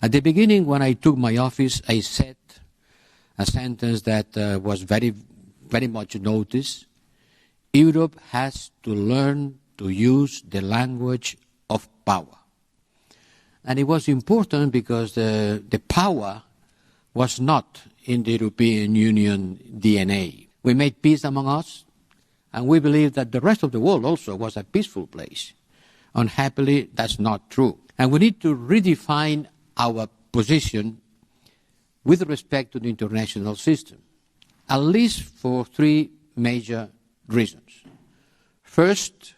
At the beginning, when I took my office, I said a sentence that was very, very much noticed. Europe has to learn to use the language of power. And it was important because the power was not in the European Union DNA. We made peace among us, and we believe that the rest of the world also was a peaceful place. Unhappily, that's not true. And we need to redefine our position with respect to the international system, at least for three major reasons. First,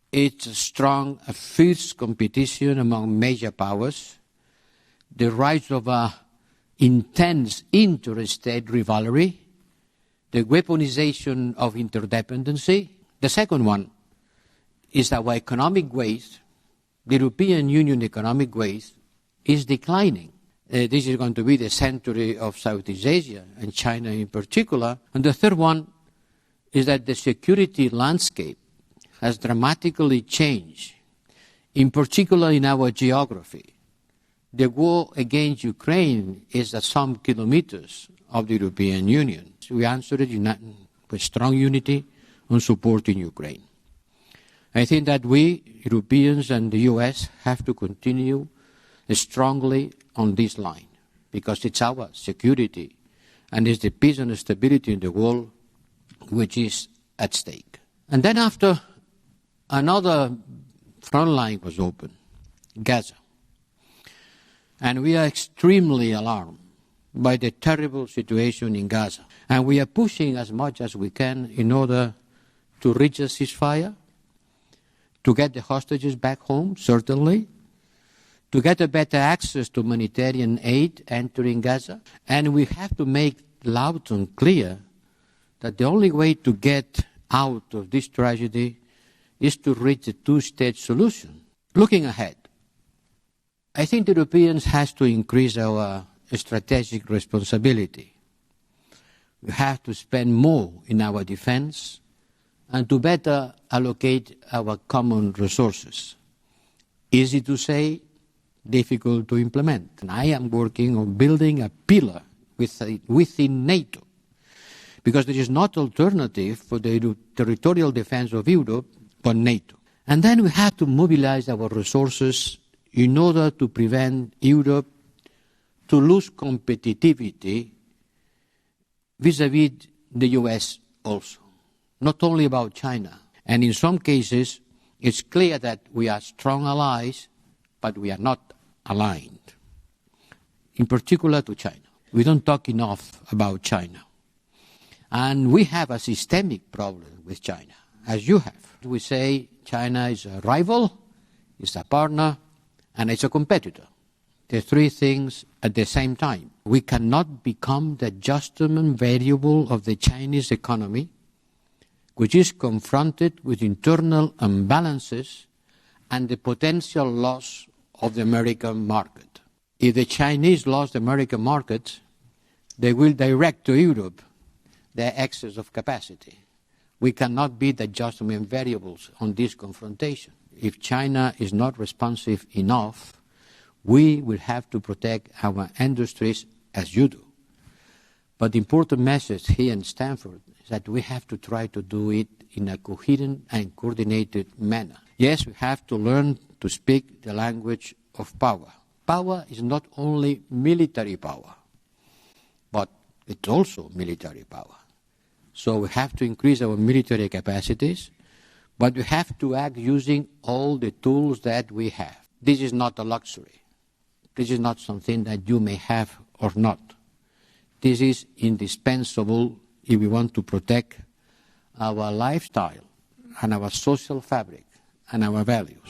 it's a strong, fierce competition among major powers, the rise of an intense interstate rivalry, the weaponization of interdependency. The second one is our economic weight. The European Union economic weight is declining. This is going to be the century of Southeast Asia, and China in particular. And the third one is that the security landscape has dramatically changed, in particular in our geography. The war against Ukraine is at some kilometers of the European Union. So we answered it with strong unity on supporting Ukraine. I think that we, Europeans and the US, have to continue strongly on this line, because it's our security and it's the peace and stability in the world which is at stake. And then after, another front line was opened, Gaza. And we are extremely alarmed by the terrible situation in Gaza. And we are pushing as much as we can in order to reach a ceasefire, to get the hostages back home, certainly, to get a better access to humanitarian aid entering Gaza. And we have to make loud and clear that the only way to get out of this tragedy is to reach a two-state solution. Looking ahead, I think the Europeans have to increase our strategic responsibility. We have to spend more in our defense and to better allocate our common resources. Easy to say, difficult to implement. And I am working on building a pillar within NATO, because there is not alternative for the territorial defense of Europe but NATO. And then we have to mobilize our resources in order to prevent Europe to lose competitivity vis-à-vis the US also, not only about China. And in some cases, it's clear that we are strong allies, but we are not aligned, in particular to China. We don't talk enough about China. And we have a systemic problem with China, as you have. We say China is a rival, is a partner, and it's a competitor. The three things at the same time. We cannot become the adjustment variable of the Chinese economy, which is confronted with internal imbalances and the potential loss of the American market. If the Chinese lost the American market, they will direct to Europe their excess of capacity. We cannot be the adjustment variables on this confrontation. If China is not responsive enough, we will have to protect our industries as you do. But the important message here in Stanford is that we have to try to do it in a coherent and coordinated manner. Yes, we have to learn to speak the language of power. Power is not only military power, but it's also military power. So we have to increase our military capacities, but we have to act using all the tools that we have. This is not a luxury. This is not something that you may have or not. This is indispensable if we want to protect our lifestyle and our social fabric and our values.